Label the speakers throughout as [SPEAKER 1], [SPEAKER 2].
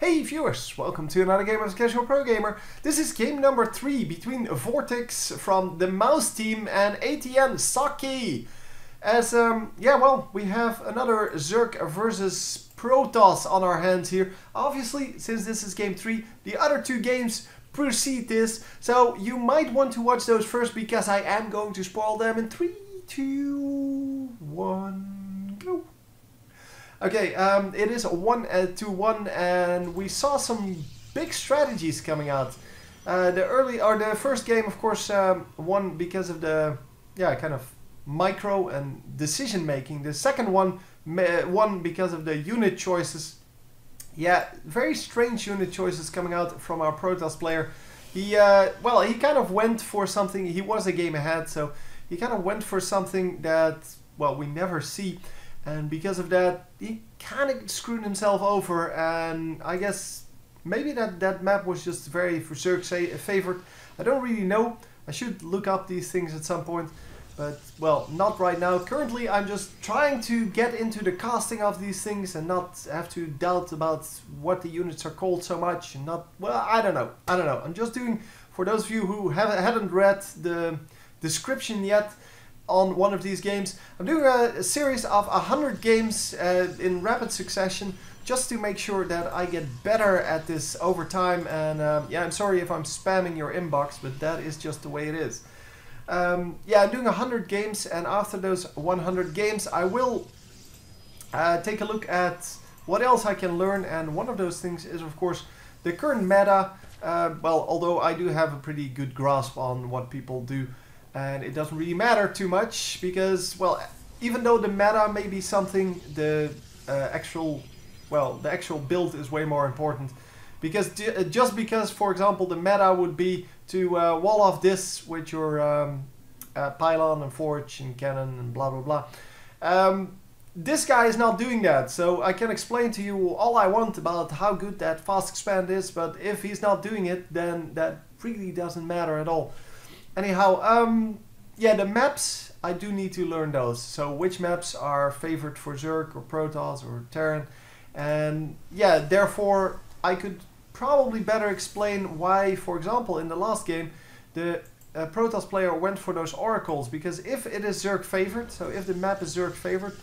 [SPEAKER 1] Hey viewers, welcome to another game as a casual pro gamer. This is game number 3 between Vortix from the Mouz team and aTnSocke. As we have another Zerg versus Protoss on our hands here. Obviously, since this is game 3, the other two games precede this, so you might want to watch those first because I am going to spoil them in 3, 2, 1, go. Okay, it is 1-1 and we saw some big strategies coming out. The first game, of course, won because of the kind of micro and decision making. The second one won because of the unit choices. Yeah, very strange unit choices coming out from our Protoss player. He kind of went for something. He was a game ahead, so he kind of went for something that, well, we never see. And because of that, he kind of screwed himself over, and I guess maybe that map was just very for Zerg's favorite. I don't really know. I should look up these things at some point, but, well, not right now. Currently, I'm just trying to get into the casting of these things and not have to doubt about what the units are called so much. And not, well, I don't know. I'm just doing, for those of you who hadn't read the description yet, on one of these games, I'm doing a series of 100 games in rapid succession, just to make sure that I get better at this over time. And I'm sorry if I'm spamming your inbox, but that is just the way it is. I'm doing 100 games, and after those 100 games, I will take a look at what else I can learn. And one of those things is, of course, the current meta. Although I do have a pretty good grasp on what people do. And it doesn't really matter too much because, well, even though the meta may be something, the actual build is way more important. Because just because, for example, the meta would be to wall off this with your pylon and forge and cannon and blah blah blah. This guy is not doing that, so I can explain to you all I want about how good that fast expand is, but if he's not doing it, then that really doesn't matter at all. Anyhow, the maps, I do need to learn those. So which maps are favored for Zerg or Protoss or Terran. And yeah, therefore I could probably better explain why, for example, in the last game, the Protoss player went for those oracles. Because if it is Zerg favored, so if the map is Zerg favored,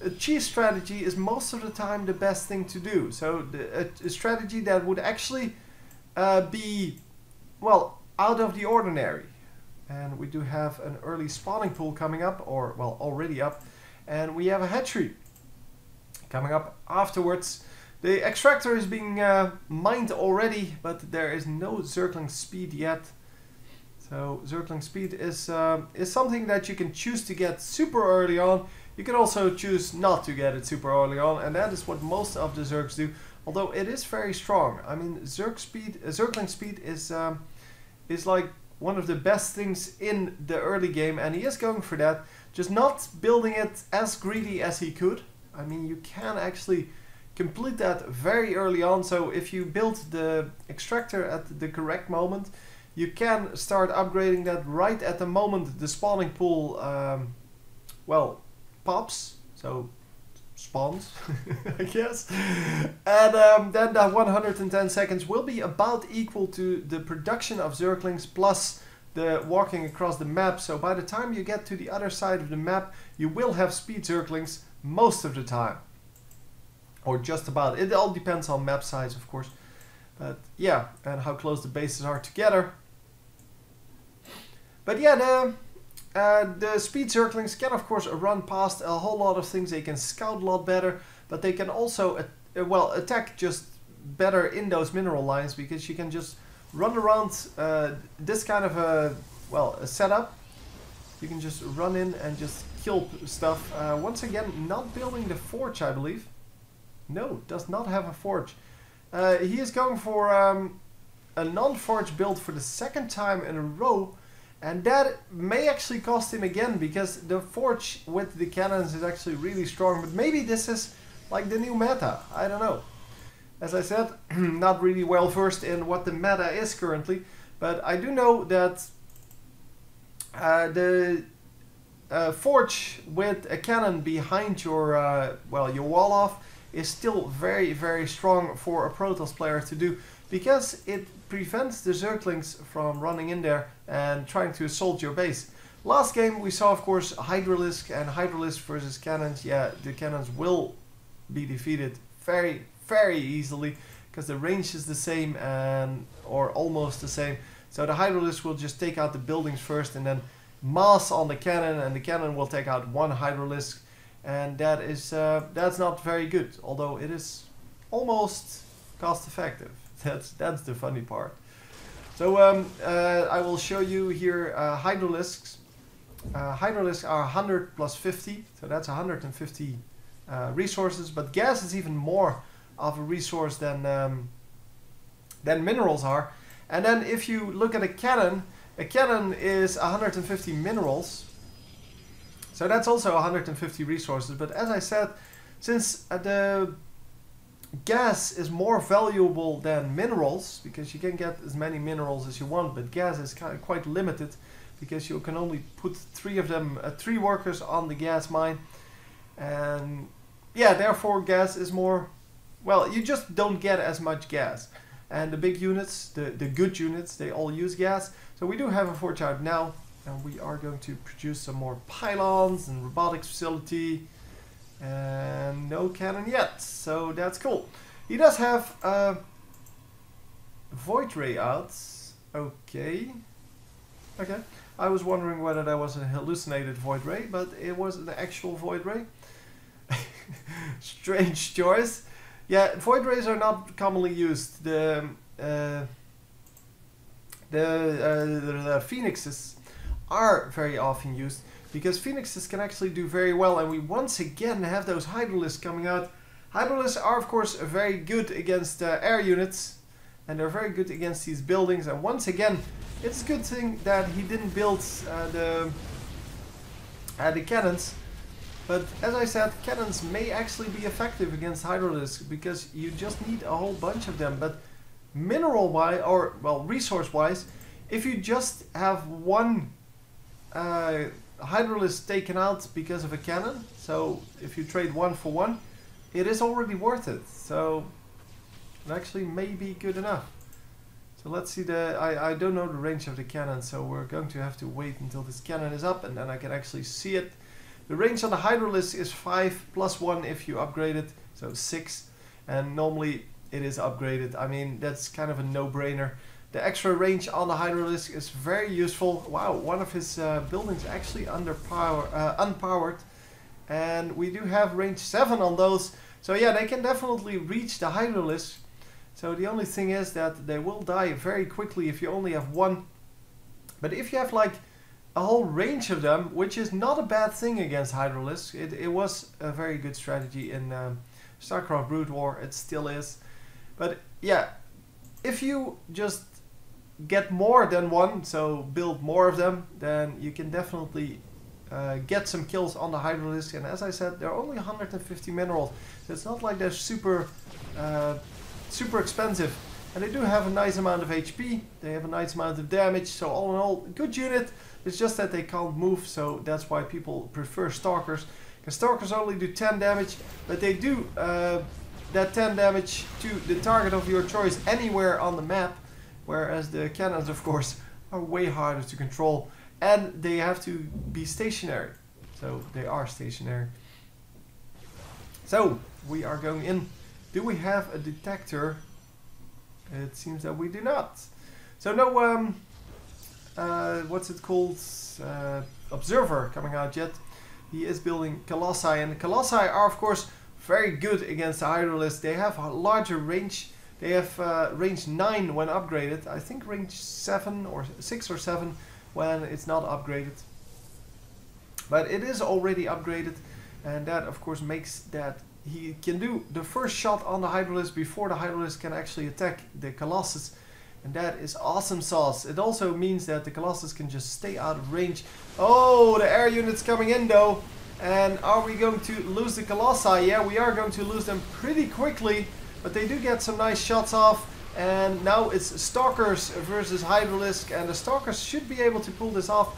[SPEAKER 1] a cheese strategy is most of the time the best thing to do. So a strategy that would actually be, well, out of the ordinary. And we do have an early spawning pool coming up, or, well, already up. And we have a hatchery coming up afterwards. The extractor is being mined already, but there is no Zergling speed yet. So Zergling speed is something that you can choose to get super early on. You can also choose not to get it super early on, and that is what most of the Zergs do. Although it is very strong. I mean, Zergling speed is like one of the best things in the early game, and he is going for that, just not building it as greedy as he could. I mean, you can actually complete that very early on, so if you build the extractor at the correct moment, you can start upgrading that right at the moment the spawning pool pops, so spawns, I guess. And then that 110 seconds will be about equal to the production of Zerglings plus the walking across the map. So by the time you get to the other side of the map, you will have speed Zerglings most of the time. Or just about. It all depends on map size, of course. But yeah, and how close the bases are together. But yeah, the speed Zerglings can, of course, run past a whole lot of things. They can scout a lot better, but they can also attack just better in those mineral lines, because you can just run around this kind of a setup. You can just run in and just kill stuff. Once again, not building the forge, I believe. No, does not have a forge. He is going for a non-forge build for the second time in a row. And that may actually cost him again, because the forge with the cannons is actually really strong. But maybe this is like the new meta. I don't know. As I said, not really well versed in what the meta is currently. But I do know that the forge with a cannon behind your wall off is still very, very strong for a Protoss player to do, because it prevents the Zerglings from running in there and trying to assault your base. Last game we saw, of course, Hydralisk, and Hydralisk versus cannons. Yeah, the cannons will be defeated very, very easily, because the range is the same, and or almost the same. So the Hydralisk will just take out the buildings first and then mass on the cannon, and the cannon will take out one Hydralisk, and that is that's not very good, although it is almost cost effective. That's the funny part. So I will show you here Hydralisks. Hydralisks are 100 plus 50, so that's 150 resources, but gas is even more of a resource than minerals are. And then if you look at a cannon is 150 minerals, so that's also 150 resources. But as I said, since the gas is more valuable than minerals, because you can get as many minerals as you want, but gas is quite limited, because you can only put 3 of them, 3 workers on the gas mine, and yeah, therefore gas is more, well, you just don't get as much gas. And the big units, the good units, they all use gas. So we do have a forge out now, and we are going to produce some more pylons and robotics facility, and no cannon yet, so that's cool. He does have a void ray out. Okay. I was wondering whether that was a hallucinated void ray, but it was an actual void ray. Strange choice. Yeah, void rays are not commonly used. The phoenixes are very often used, because phoenixes can actually do very well, and we once again have those Hydralisks coming out. Hydralisks are of course very good against air units, and they're very good against these buildings, and once again it's a good thing that he didn't build the cannons. But as I said, cannons may actually be effective against Hydralisks, because you just need a whole bunch of them. But mineral-wise, or well, resource-wise, if you just have one Hydralisk taken out because of a cannon, so if you trade 1 for 1, it is already worth it. So it actually may be good enough. So let's see I don't know the range of the cannon, so we're going to have to wait until this cannon is up, and then I can actually see it. The range on the Hydralisk is 5 plus 1 if you upgrade it, so 6, and normally it is upgraded. I mean, that's kind of a no-brainer. The extra range on the Hydralisk is very useful. Wow, one of his buildings actually unpowered, and we do have range 7 on those. So yeah, they can definitely reach the Hydralisk. So the only thing is that they will die very quickly if you only have 1. But if you have like a whole range of them, which is not a bad thing against Hydralisk. It was a very good strategy in StarCraft Brood War, it still is. But yeah, if you just get more than 1, so build more of them, then you can definitely get some kills on the Hydralisk. And as I said, they're only 150 minerals, so it's not like they're super expensive. And they do have a nice amount of HP, they have a nice amount of damage, so all in all, good unit. It's just that they can't move, so that's why people prefer Stalkers. Because Stalkers only do 10 damage, but they do that 10 damage to the target of your choice anywhere on the map. Whereas the cannons, of course, are way harder to control. And they have to be stationary. So they are stationary. So, we are going in. Do we have a detector? It seems that we do not. So no what's it called, observer coming out yet. He is building Colossi, and the Colossi are of course very good against the Hydralisk. They have a larger range. They have range 9 when upgraded. I think range 7 or 6 or 7 when it's not upgraded. But it is already upgraded, and that of course makes that he can do the first shot on the Hydralisk before the Hydralisk can actually attack the Colossus. And that is awesome sauce. It also means that the Colossus can just stay out of range. Oh, the air unit's coming in though. And are we going to lose the Colossi? Yeah, we are going to lose them pretty quickly. But they do get some nice shots off. And now it's Stalkers versus Hydralisk. And the Stalkers should be able to pull this off.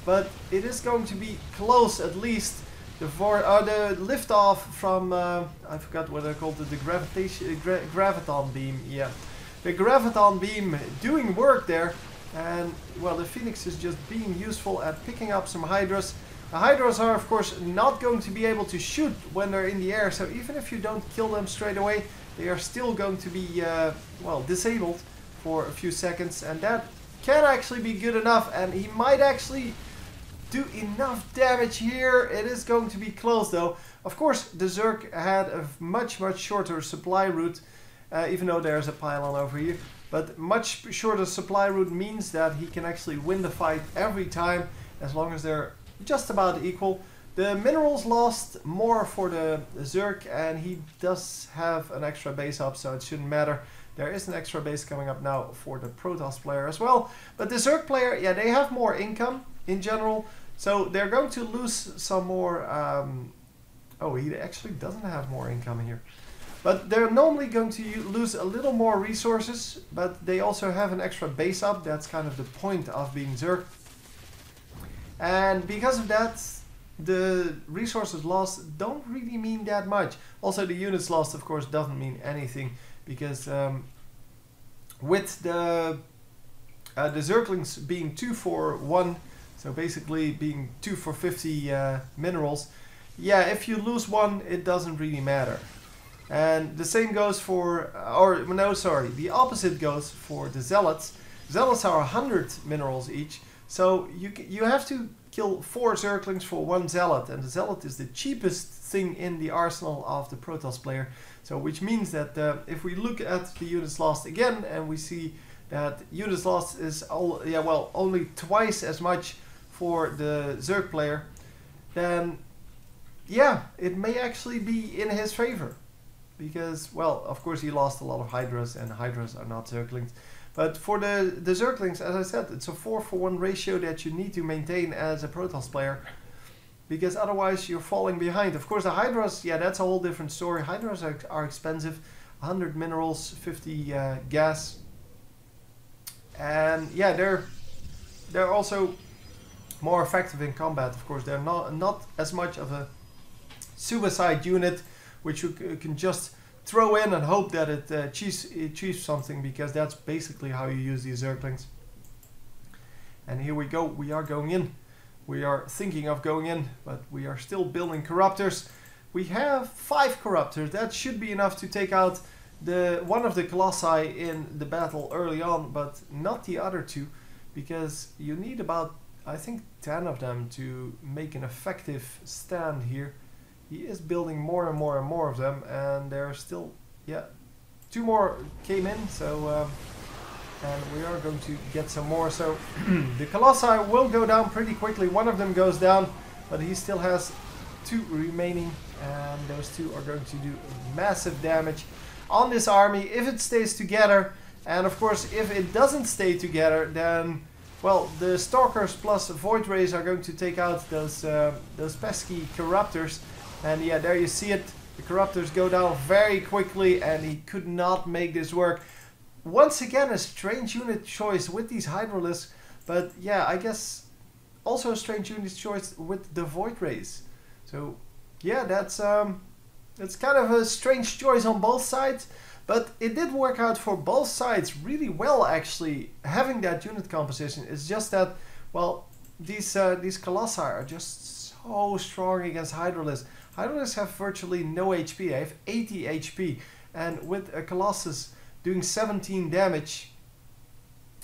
[SPEAKER 1] But it is going to be close at least. the lift off from I forgot what I called it, the graviton beam. Yeah, the graviton beam doing work there, and well, the Phoenix is just being useful at picking up some Hydras. The Hydras are of course not going to be able to shoot when they're in the air, so even if you don't kill them straight away, they are still going to be well, disabled for a few seconds, and that can actually be good enough, and he might actually do enough damage here. It is going to be close though. Of course, the Zerg had a much shorter supply route, even though there's a pylon over here. But much shorter supply route means that he can actually win the fight every time, as long as they're just about equal. The minerals lost more for the Zerg, and he does have an extra base up, so it shouldn't matter. There is an extra base coming up now for the Protoss player as well. But the Zerg player, yeah, they have more income in general. So they're going to lose some more... oh, he actually doesn't have more income here. But they're normally going to lose a little more resources, but they also have an extra base up. That's kind of the point of being Zerg. And because of that, the resources lost don't really mean that much. Also, the units lost, of course, doesn't mean anything, because with the Zerglings being 2 for 1, so basically being 2 for 50 minerals, yeah, if you lose one, it doesn't really matter. And the same goes for, or no, sorry, the opposite goes for the Zealots. Zealots are 100 minerals each, so you have to kill 4 Zerglings for 1 Zealot, and the Zealot is the cheapest thing in the arsenal of the Protoss player. So which means that if we look at the units lost again, and we see that units lost is only twice as much for the Zerg player, then yeah, it may actually be in his favor. Because, well, of course he lost a lot of Hydras, and Hydras are not Zerglings. But for the Zerglings, as I said, it's a 4 for 1 ratio that you need to maintain as a Protoss player. Because otherwise you're falling behind. Of course the Hydras, yeah, that's a whole different story. Hydras are expensive. 100 minerals, 50 gas. And yeah, they're also more effective in combat. Of course, they're not as much of a suicide unit, which you can just throw in and hope that it achieves something, because that's basically how you use these Zerglings. And here we go, we are going in. We are thinking of going in, but we are still building Corruptors. We have 5 Corruptors, that should be enough to take out one of the Colossi in the battle early on, but not the other 2, because you need about, I think, 10 of them to make an effective stand here. He is building more and more and more of them, and there are still, yeah, 2 more came in, so and we are going to get some more. So the Colossi will go down pretty quickly. One of them goes down, but he still has 2 remaining, and those 2 are going to do massive damage on this army if it stays together. And of course, if it doesn't stay together, then, well, the Stalkers plus Void Rays are going to take out those pesky Corruptors. And yeah, there you see it. The Corruptors go down very quickly, and he could not make this work. Once again, a strange unit choice with these Hydralisks, but yeah, I guess also a strange unit choice with the Void Rays. So yeah, that's kind of a strange choice on both sides, but it did work out for both sides really well, actually, having that unit composition. It's just that, well, these Colossi are just so strong against Hydralisks. Hydralisks have virtually no HP. They have 80 HP, and with a Colossus doing 17 damage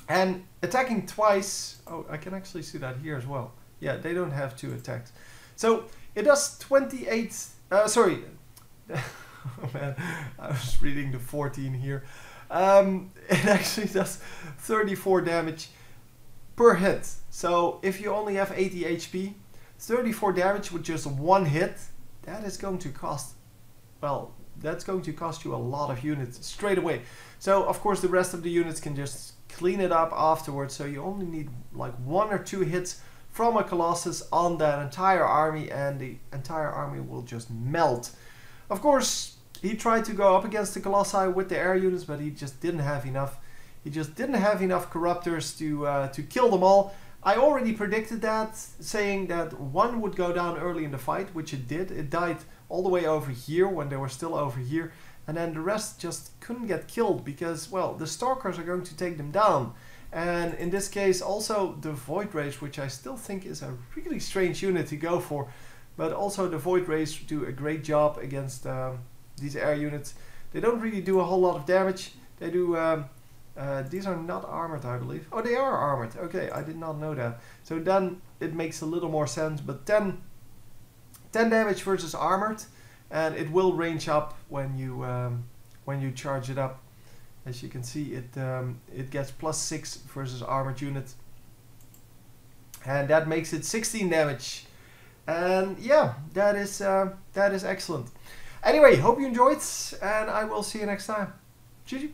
[SPEAKER 1] and attacking twice. Oh, I can actually see that here as well. Yeah, they don't have 2 attacks. So it does 28. Sorry. Oh man, I was reading the 14 here. It actually does 34 damage per hit. So if you only have 80 HP, 34 damage with just 1 hit, that is going to cost, well, that's going to cost you a lot of units straight away. So of course the rest of the units can just clean it up afterwards, so you only need like 1 or 2 hits from a Colossus on that entire army, and the entire army will just melt. Of course, he tried to go up against the Colossi with the air units, but he just didn't have enough. He just didn't have enough Corruptors to kill them all. I already predicted that, saying that one would go down early in the fight, which it did. It died all the way over here when they were still over here, and then the rest just couldn't get killed because, well, the Stalkers are going to take them down. And in this case also the Void Rays, which I still think is a really strange unit to go for, but also the Void Rays do a great job against these air units. They don't really do a whole lot of damage. They do, these are not armored, I believe. Oh, they are armored. Okay, I did not know that. So then it makes a little more sense, but 10 damage versus armored, and it will range up when you charge it up. As you can see, it gets +6 versus armored unit, and that makes it 16 damage. And yeah, that is excellent. Anyway, hope you enjoyed, and I will see you next time. GG.